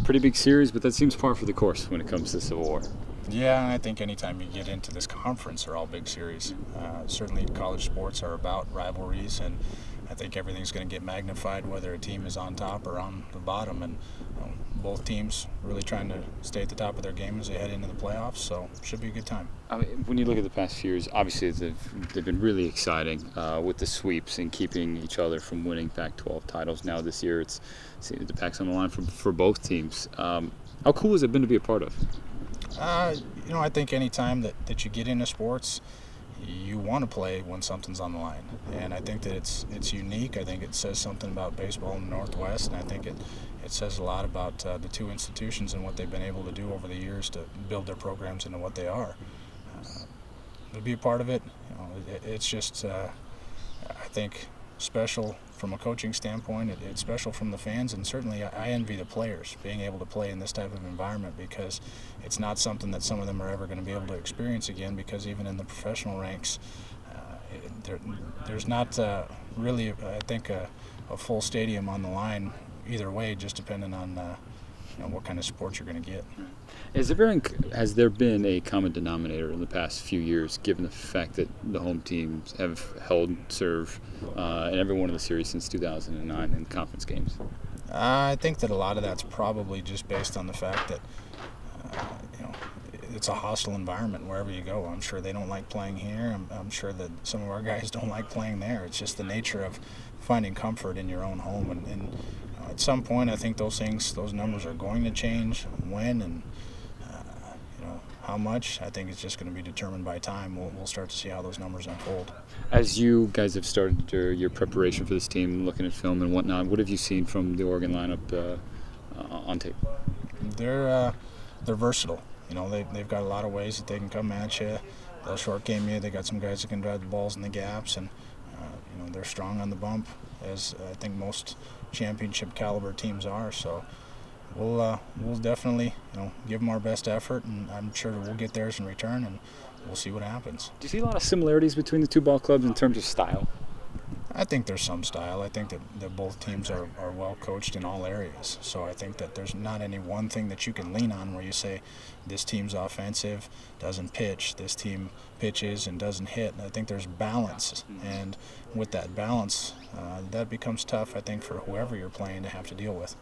pretty big series, but that seems par for the course when it comes to Civil War. Yeah, and I think anytime you get into this conference, they're all big series. Certainly college sports are about rivalries, and I think everything's going to get magnified whether a team is on top or on the bottom. And both teams really trying to stay at the top of their game as they head into the playoffs, so it should be a good time. I mean, when you look at the past few years, obviously they've been really exciting with the sweeps and keeping each other from winning Pac-12 titles. Now this year the Pac's on the line for both teams. How cool has it been to be a part of? I think any time that you get into sports, you want to play when something's on the line. And I think that it's unique. I think it says something about baseball in the Northwest, and I think it says a lot about the two institutions and what they've been able to do over the years to build their programs into what they are. To be a part of it, it's just, I think, special from a coaching standpoint. It's special from the fans, and certainly I envy the players being able to play in this type of environment, because it's not something that some of them are ever going to be able to experience again, because even in the professional ranks, there's not really, I think, a full stadium on the line either way, just depending on what kind of sport you're going to get. Has there been a common denominator in the past few years, given the fact that the home teams have held serve in every one of the series since 2009 in conference games? I think that a lot of that's probably just based on the fact that it's a hostile environment wherever you go. I'm sure they don't like playing here. I'm sure that some of our guys don't like playing there. It's just the nature of finding comfort in your own home. And at some point, I think those numbers are going to change. When and how much, I think it's just going to be determined by time. We'll start to see how those numbers unfold. As you guys have started your preparation for this team, looking at film and whatnot, what have you seen from the Oregon lineup on tape? They're versatile. They've got a lot of ways that they can come at you. They'll short game you. They got some guys that can drive the balls in the gaps, and they're strong on the bump, as I think most championship caliber teams are. So we'll definitely give them our best effort, and I'm sure we'll get theirs in return, and we'll see what happens. Do you see a lot of similarities between the two ball clubs in terms of style? I think there's some style. I think that both teams are well coached in all areas. So I think that there's not any one thing that you can lean on where you say this team's offensive, doesn't pitch, this team pitches and doesn't hit. And I think there's balance. And with that balance, that becomes tough, I think, for whoever you're playing to have to deal with.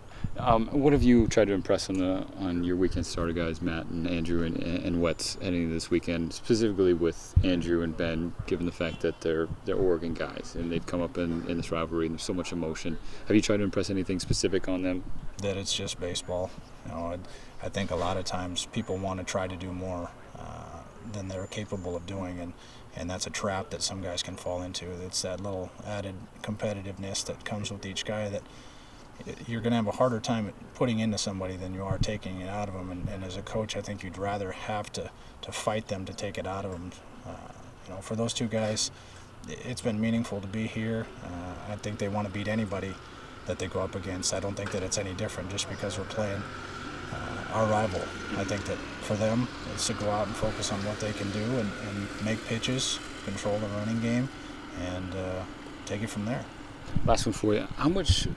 What have you tried to impress on your weekend starter guys, Matt and Andrew and Wetz, heading into this weekend, specifically with Andrew and Ben, given the fact that they're Oregon guys and they've come up in this rivalry and there's so much emotion? Have you tried to impress anything specific on them? That it's just baseball. I think a lot of times people want to try to do more than they're capable of doing, and that's a trap that some guys can fall into. It's that little added competitiveness that comes with each guy that you're going to have a harder time putting into somebody than you are taking it out of them. And as a coach, I think you'd rather have to fight them to take it out of them. For those two guys, it's been meaningful to be here. I think they want to beat anybody that they go up against. I don't think that it's any different just because we're playing our rival. I think that for them, it's to go out and focus on what they can do and make pitches, control the running game, and take it from there. Last one for you. How much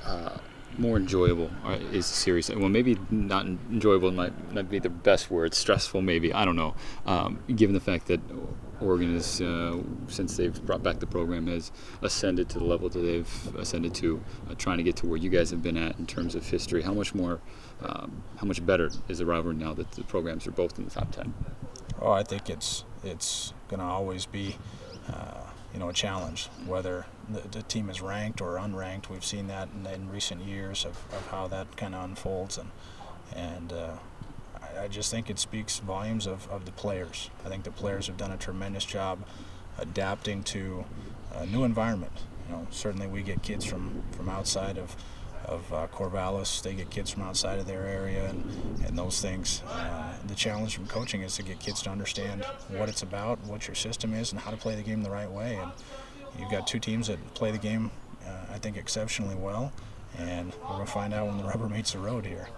more enjoyable is the series? Well, maybe not enjoyable might not be the best word. Stressful, maybe. I don't know. Given the fact that Oregon is, since they've brought back the program, has ascended to the level that they've ascended to, trying to get to where you guys have been at in terms of history. How much better is the rivalry now that the programs are both in the top 10? Oh, I think it's going to always be a challenge, whether the team is ranked or unranked. We've seen that in recent years of how that kind of unfolds, and I just think it speaks volumes of the players. I think the players have done a tremendous job adapting to a new environment. Certainly we get kids from outside of Corvallis. They get kids from outside of their area, and those things. The challenge from coaching is to get kids to understand what it's about, what your system is, and how to play the game the right way. And you've got two teams that play the game, I think, exceptionally well, and we're going to find out when the rubber meets the road here.